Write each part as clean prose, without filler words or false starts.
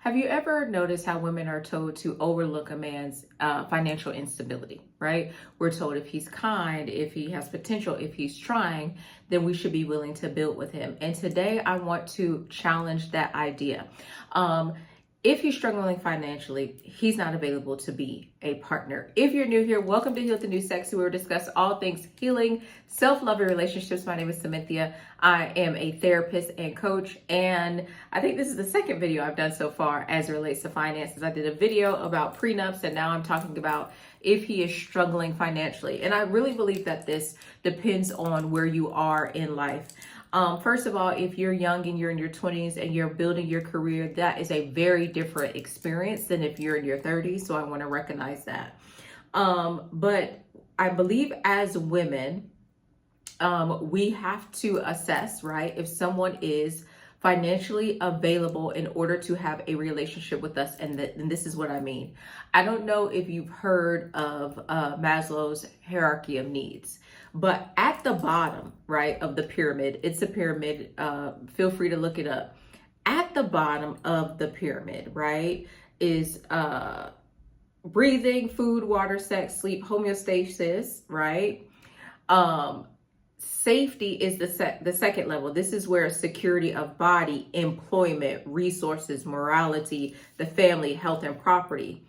Have you ever noticed how women are told to overlook a man's financial instability, right? We're told if he's kind, if he has potential, if he's trying, then we should be willing to build with him. And today I want to challenge that idea. If he's struggling financially, he's not available to be a partner. If you're new here, welcome to Heal the New Sexy, where we discuss all things healing, self-love, and relationships. My name is Cynthia. I am a therapist and coach, and I think this is the second video I've done so far as it relates to finances. I did a video about prenups, and now I'm talking about if he is struggling financially. And I really believe that this depends on where you are in life. First of all, if you're young and you're in your 20s and you're building your career, that is a very different experience than if you're in your 30s. So I want to recognize that. But I believe as women, we have to assess, right, if someone is financially available in order to have a relationship with us. And this is what I mean. I don't know if you've heard of Maslow's hierarchy of needs, but at the bottom, right, of the pyramid, it's a pyramid. Feel free to look it up. At the bottom of the pyramid, right, is breathing, food, water, sex, sleep, homeostasis, right? Safety is the second level. This is where security of body, employment, resources, morality, the family, health, and property.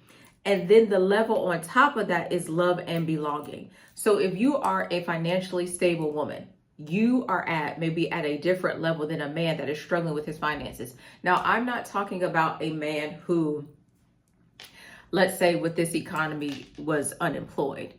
And then the level on top of that is love and belonging. So if you are a financially stable woman, you are maybe at a different level than a man that is struggling with his finances. Now, I'm not talking about a man who, let's say with this economy,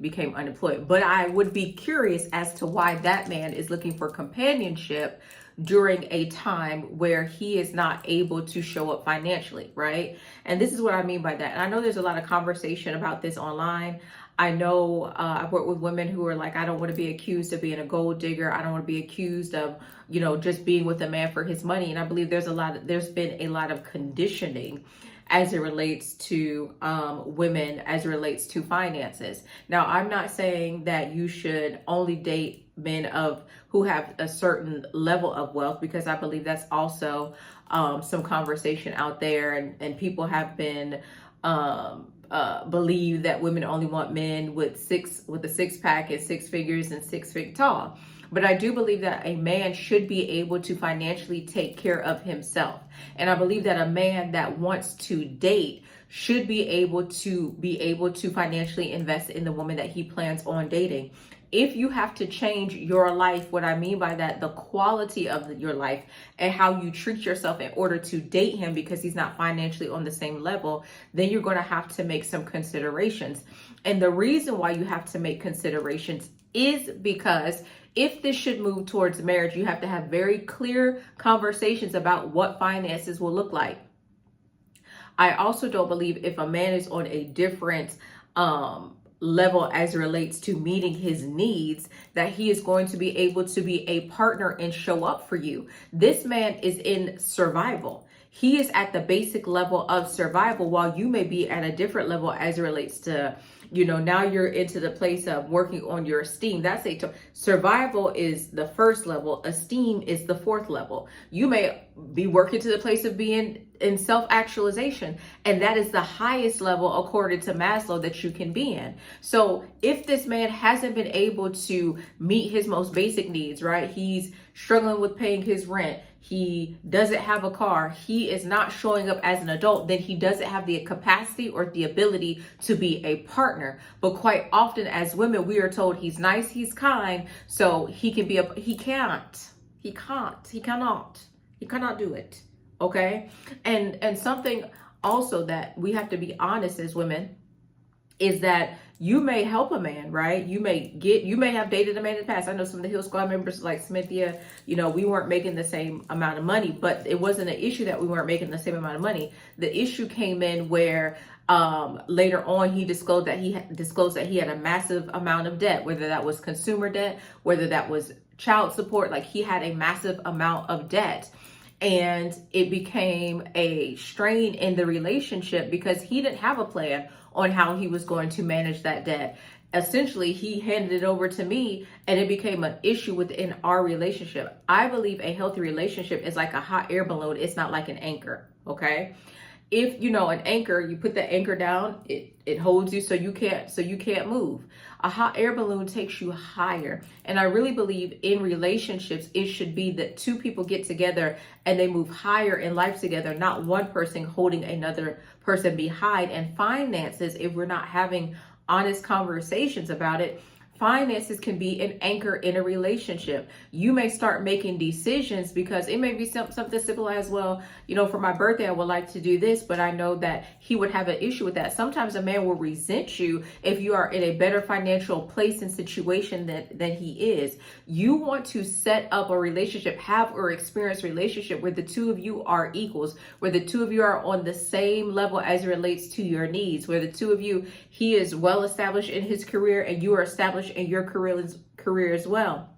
became unemployed. But I would be curious as to why that man is looking for companionship during a time where he is not able to show up financially, right? And this is what I mean by that. And I know there's a lot of conversation about this online. I know I've worked with women who are like, I don't want to be accused of being a gold digger. I don't want to be accused of, just being with a man for his money. And I believe there's been a lot of conditioning as it relates to women, as it relates to finances. Now, I'm not saying that you should only date men who have a certain level of wealth, because I believe that's also some conversation out there, and people have been believe that women only want men with a six pack and six figures and 6 feet tall. But I do believe that a man should be able to financially take care of himself. And I believe that a man that wants to date should be able to financially invest in the woman that he plans on dating. If you have to change your life, what I mean by that, the quality of your life and how you treat yourself in order to date him because he's not financially on the same level, then you're going to have to make some considerations. And the reason why you have to make considerations is because if this should move towards marriage, you have to have very clear conversations about what finances will look like. I also don't believe if a man is on a different level as it relates to meeting his needs, that he is going to be able to be a partner and show up for you. This man is in survival. He is at the basic level of survival, while you may be at a different level as it relates to, now you're into the place of working on your esteem. Survival is the first level. Esteem is the fourth level. You may be working to the place of being in self-actualization, and that is the highest level according to Maslow that you can be in. So if this man hasn't been able to meet his most basic needs, right? He's struggling with paying his rent. He doesn't have a car. He is not showing up as an adult. Then he doesn't have the capacity or the ability to be a partner. But quite often as women, we are told he's nice, he's kind, so he can be he cannot do it. Okay. And something also that we have to be honest as women is that you may help a man, right? You may have dated a man in the past. I know some of the Hill Squad members like Cynthia, we weren't making the same amount of money, but it wasn't an issue that we weren't making the same amount of money. The issue came in where later on he disclosed that he had a massive amount of debt, whether that was consumer debt, whether that was child support. Like, he had a massive amount of debt. And it became a strain in the relationship because he didn't have a plan on how he was going to manage that debt. Essentially, he handed it over to me, and it became an issue within our relationship. I believe a healthy relationship is like a hot air balloon. It's not like an anchor, okay? If an anchor, you put the anchor down, it holds you so you can't move. A hot air balloon takes you higher. And I really believe in relationships, it should be that two people get together and they move higher in life together, not one person holding another person behind. And finances, if we're not having honest conversations about it, finances can be an anchor in a relationship. You may start making decisions because it may be something simple as, well, for my birthday, I would like to do this, but I know that he would have an issue with that. Sometimes a man will resent you if you are in a better financial place and situation than he is. You want to set up a relationship, have or experience relationship where the two of you are equals, where the two of you are on the same level as it relates to your needs, where the two of you, he is well established in his career and you are established in your career as well.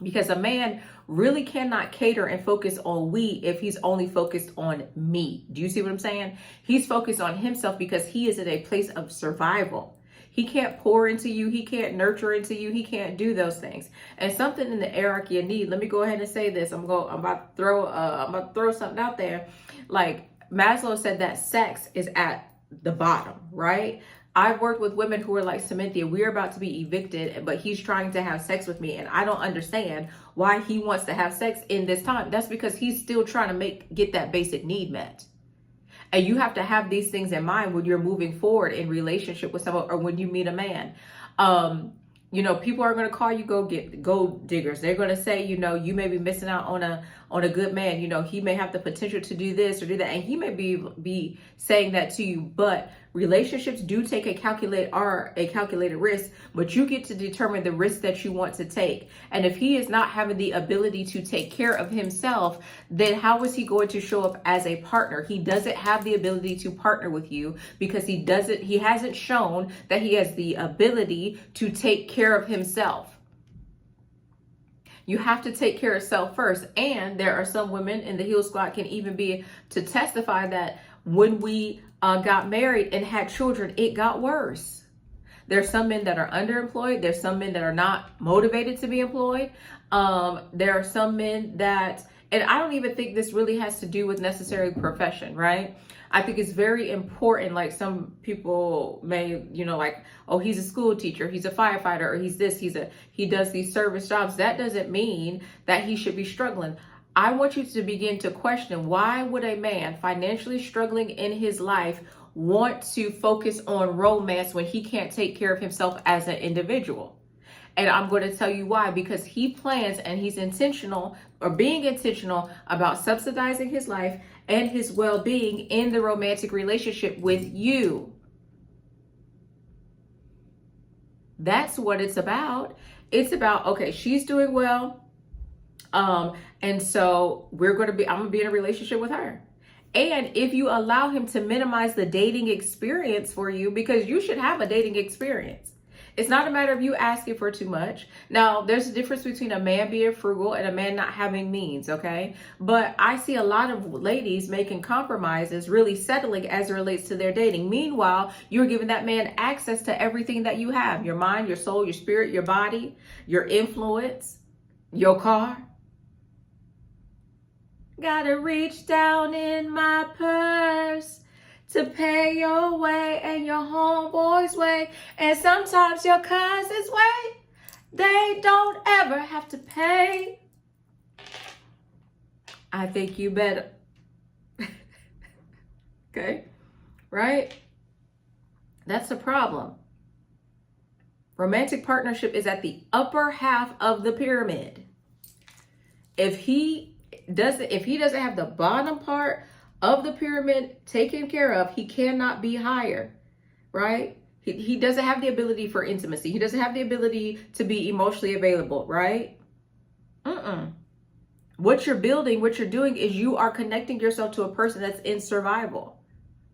Because a man really cannot cater and focus on we if he's only focused on me. Do you see what I'm saying? He's focused on himself because he is in a place of survival. He can't pour into you. He can't nurture into you. He can't do those things. And something in the hierarchy of need. Let me go ahead and say this. I'm about to throw something out there. Like Maslow said that sex is at the bottom, right? I've worked with women who are like, Cynthia, we're about to be evicted, but he's trying to have sex with me. And I don't understand why he wants to have sex in this time. That's because he's still trying to get that basic need met. And you have to have these things in mind when you're moving forward in relationship with someone or when you meet a man. People are going to call you gold diggers. They're going to say, you may be missing out on a good man. He may have the potential to do this or do that. And he may be saying that to you, but relationships do take a calculated risk, but you get to determine the risk that you want to take. And if he is not having the ability to take care of himself, then how is he going to show up as a partner? He doesn't have the ability to partner with you because he hasn't shown that he has the ability to take care of himself. You have to take care of self first. And there are some women in the Heal Squad can even be to testify that when we got married and had children, it got worse. There's some men that are underemployed. There's some men that are not motivated to be employed. There are some men that, and I don't even think this really has to do with necessarily profession, right? I think it's very important. Like some people may, like, oh, he's a school teacher, he's a firefighter, or he's this, he does these service jobs. That doesn't mean that he should be struggling. I want you to begin to question, why would a man financially struggling in his life want to focus on romance when he can't take care of himself as an individual? And I'm going to tell you why, because he plans and he's intentional or being intentional about subsidizing his life and his well-being in the romantic relationship with you. That's what it's about. It's about, okay, she's doing well. And so I'm going to be in a relationship with her. And if you allow him to minimize the dating experience for you, because you should have a dating experience. It's not a matter of you asking for too much. Now, there's a difference between a man being frugal and a man not having means, okay? But I see a lot of ladies making compromises, really settling as it relates to their dating. Meanwhile, you're giving that man access to everything that you have: your mind, your soul, your spirit, your body, your influence, your car. Gotta reach down in my purse to pay your way and your homeboy's way, and sometimes your cousin's way. They don't ever have to pay. I think you better. Okay, right? That's the problem. Romantic partnership is at the upper half of the pyramid. If he doesn't have the bottom part of the pyramid taken care of, he cannot be higher, right? He doesn't have the ability for intimacy. He doesn't have the ability to be emotionally available, right? What you're building, what you're doing is you are connecting yourself to a person that's in survival.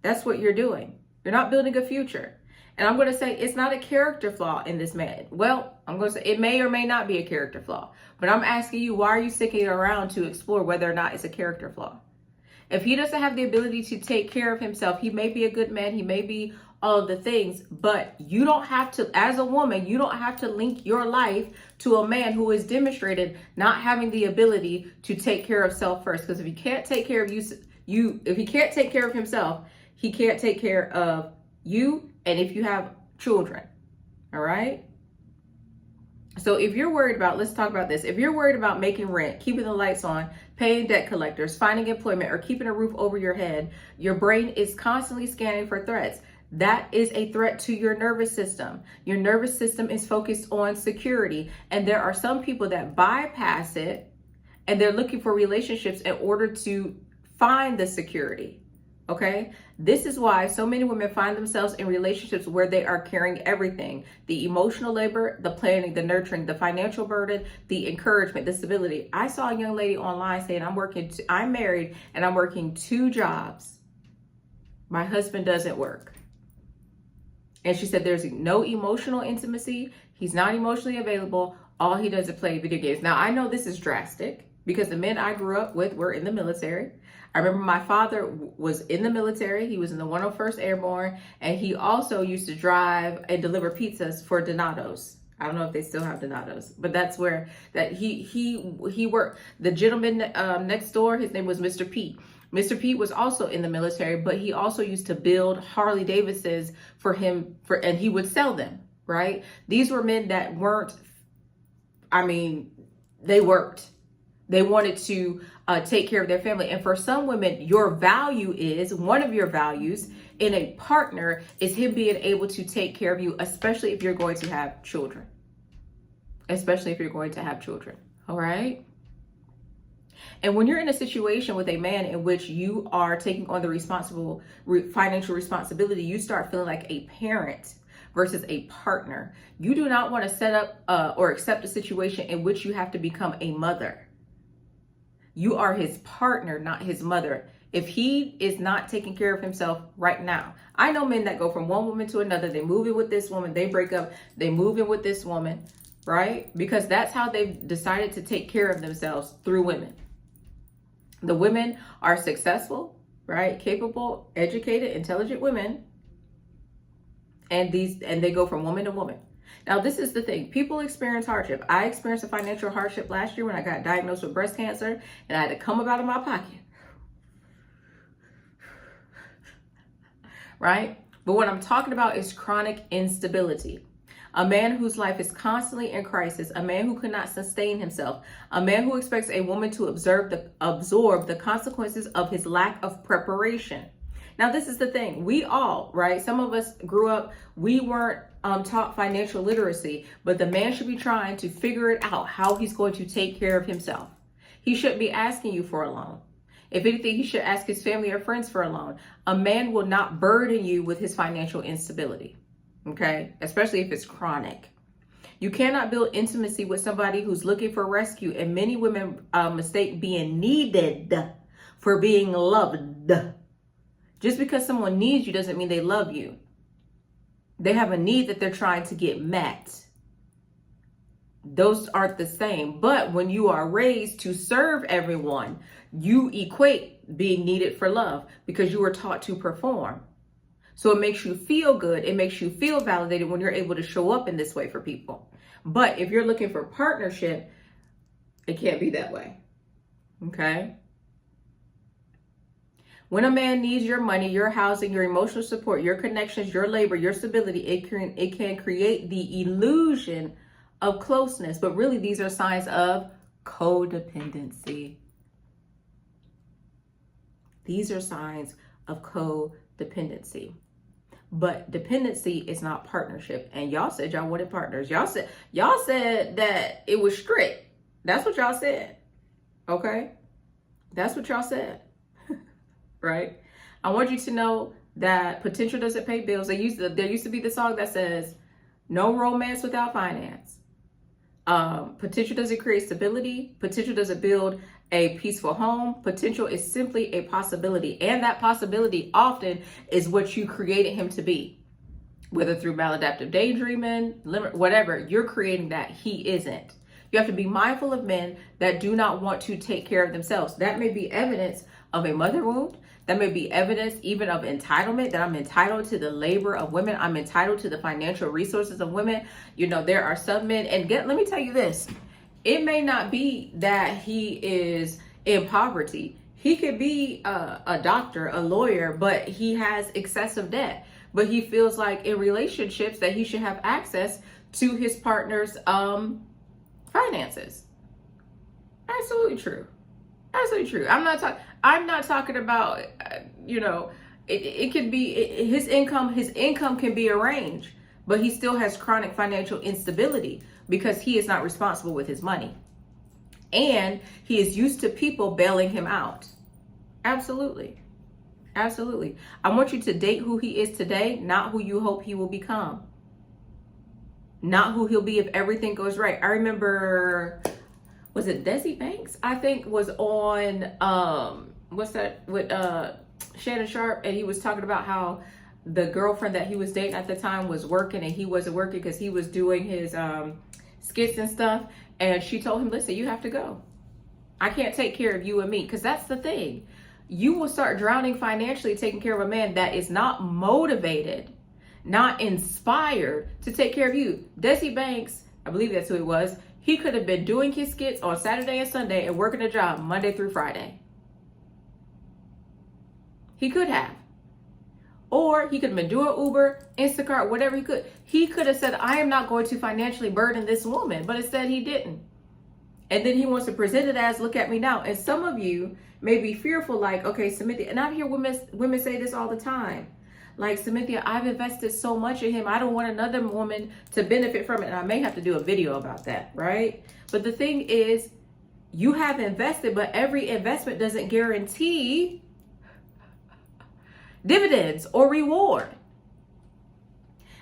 That's what you're doing. You're not building a future. And I'm going to say it's not a character flaw in this man. Well, I'm going to say it may or may not be a character flaw. But I'm asking you, why are you sticking around to explore whether or not it's a character flaw? If he doesn't have the ability to take care of himself, he may be a good man, he may be all of the things, but you don't have to, as a woman, you don't have to link your life to a man who has demonstrated not having the ability to take care of self first. Because if you can't take care of if he can't take care of himself, he can't take care of you, and if you have children. All right. So if you're worried about, let's talk about this. If you're worried about making rent, keeping the lights on, paying debt collectors, finding employment, or keeping a roof over your head, your brain is constantly scanning for threats. That is a threat to your nervous system. Your nervous system is focused on security. And there are some people that bypass it, and they're looking for relationships in order to find the security. Okay, this is why so many women find themselves in relationships where they are carrying everything: the emotional labor, the planning, the nurturing, the financial burden, the encouragement, the stability. I saw a young lady online saying, I'm married and I'm working 2 jobs. My husband doesn't work. And she said there's no emotional intimacy. He's not emotionally available. All he does is play video games. Now, I know this is drastic because the men I grew up with were in the military. I remember my father was in the military. He was in the 101st Airborne, and he also used to drive and deliver pizzas for Donato's. I don't know if they still have Donato's, but that's where that he worked. The gentleman next door, his name was Mr. Pete. Mr. Pete was also in the military, but he also used to build Harley Davidsons for him, and he would sell them, right? These were men that weren't, they worked. They wanted to take care of their family. And for some women, one of your values in a partner is him being able to take care of you, especially if you're going to have children. All right. And when you're in a situation with a man in which you are taking on the financial responsibility, you start feeling like a parent versus a partner. You do not want to set up or accept a situation in which you have to become a mother. You are his partner, not his mother. If he is not taking care of himself right now, I know men that go from one woman to another. They move in with this woman, they break up, they move in with this woman, right? Because that's how they've decided to take care of themselves, through women. The women are successful, right? Capable, educated, intelligent women. And they go from woman to woman. Now, this is the thing. People experience hardship. I experienced a financial hardship last year when I got diagnosed with breast cancer, and I had to come up out of my pocket. Right? But what I'm talking about is chronic instability. A man whose life is constantly in crisis, a man who cannot sustain himself, a man who expects a woman to absorb the consequences of his lack of preparation. Now, this is the thing. We all, right? Some of us grew up, we weren't taught financial literacy, but the man should be trying to figure it out how he's going to take care of himself. He shouldn't be asking you for a loan. If anything, he should ask his family or friends for a loan. A man will not burden you with his financial instability, okay? Especially if it's chronic. You cannot build intimacy with somebody who's looking for rescue, and many women mistake being needed for being loved. Just because someone needs you doesn't mean they love you. They have a need that they're trying to get met. Those aren't the same. But when you are raised to serve everyone, you equate being needed for love because you were taught to perform. So it makes you feel good. It makes you feel validated when you're able to show up in this way for people. But if you're looking for partnership, it can't be that way. Okay? When a man needs your money, your housing, your emotional support, your connections, your labor, your stability, it can create the illusion of closeness. But really, these are signs of codependency. These are signs of codependency. But dependency is not partnership. And y'all said y'all wanted partners. Y'all said that it was strict. That's what y'all said. Okay? That's what y'all said. Right? I want you to know that potential doesn't pay bills. There used to be the song that says, no romance without finance. Potential doesn't create stability. Potential doesn't build a peaceful home. Potential is simply a possibility. And that possibility often is what you created him to be. Whether through maladaptive daydreaming, whatever, you're creating that. He isn't. You have to be mindful of men that do not want to take care of themselves. That may be evidence of a mother wound. That may be evidence even of entitlement, that I'm entitled to the labor of women. I'm entitled to the financial resources of women. You know, there are some men, and let me tell you this. It may not be that he is in poverty. He could be a doctor, a lawyer, but he has excessive debt. But he feels like in relationships that he should have access to his partner's finances. Absolutely true. Absolutely true. I'm not talking about it could be his income. His income can be arranged, but he still has chronic financial instability because he is not responsible with his money. And he is used to people bailing him out. Absolutely. Absolutely. I want you to date who he is today, not who you hope he will become. Not who he'll be if everything goes right. I remember, was it Desi Banks? I think was on, what's that, with Shannon Sharp, and he was talking about how the girlfriend that he was dating at the time was working and he wasn't working because he was doing his skits and stuff. And she told him, listen, you have to go. I can't take care of you and me. Because that's the thing. You will start drowning financially taking care of a man that is not motivated, not inspired to take care of you. Desi Banks, I believe that's who it was. He could have been doing his skits on Saturday and Sunday and working a job Monday through Friday. He could have. Or he could have been doing Uber, Instacart, whatever he could. He could have said, I am not going to financially burden this woman, but instead he didn't. And then he wants to present it as, look at me now. And some of you may be fearful, like, okay, Cynthia, and I hear women say this all the time. Like, Cynthia, I've invested so much in him. I don't want another woman to benefit from it. And I may have to do a video about that, right? But the thing is, you have invested, but every investment doesn't guarantee dividends or reward.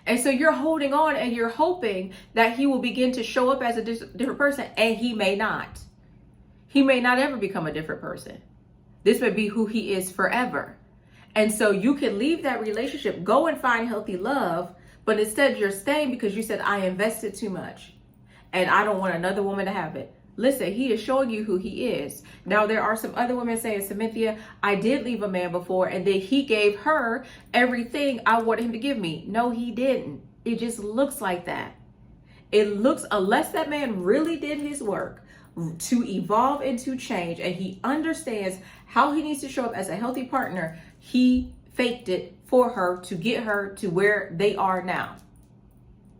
And so you're holding on and you're hoping that he will begin to show up as a different person, and he may not. He may not ever become a different person. This may be who he is forever. And so you can leave that relationship, go and find healthy love, but instead you're staying because you said, I invested too much and I don't want another woman to have it. Listen, he is showing you who he is. Now, there are some other women saying, Cynthia, I did leave a man before and then he gave her everything I wanted him to give me. No, he didn't. It just looks like that. It looks, unless that man really did his work to evolve and to change, and he understands how he needs to show up as a healthy partner, he faked it for her to get her to where they are now.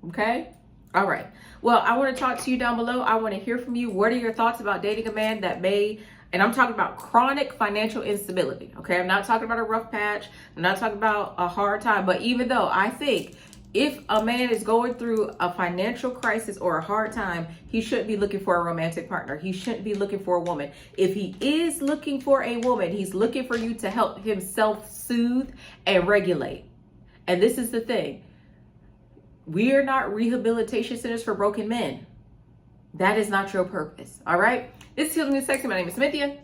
Okay? All right. Well, I want to talk to you down below. I want to hear from you. What are your thoughts about dating a man that may, and I'm talking about chronic financial instability. Okay. I'm not talking about a rough patch. I'm not talking about a hard time. But even though I think if a man is going through a financial crisis or a hard time, he shouldn't be looking for a romantic partner. He shouldn't be looking for a woman. If he is looking for a woman, he's looking for you to help him self-soothe and regulate. And this is the thing. We are not rehabilitation centers for broken men. That is not your purpose. All right. This is Healing and Sexy. My name is Cynthia.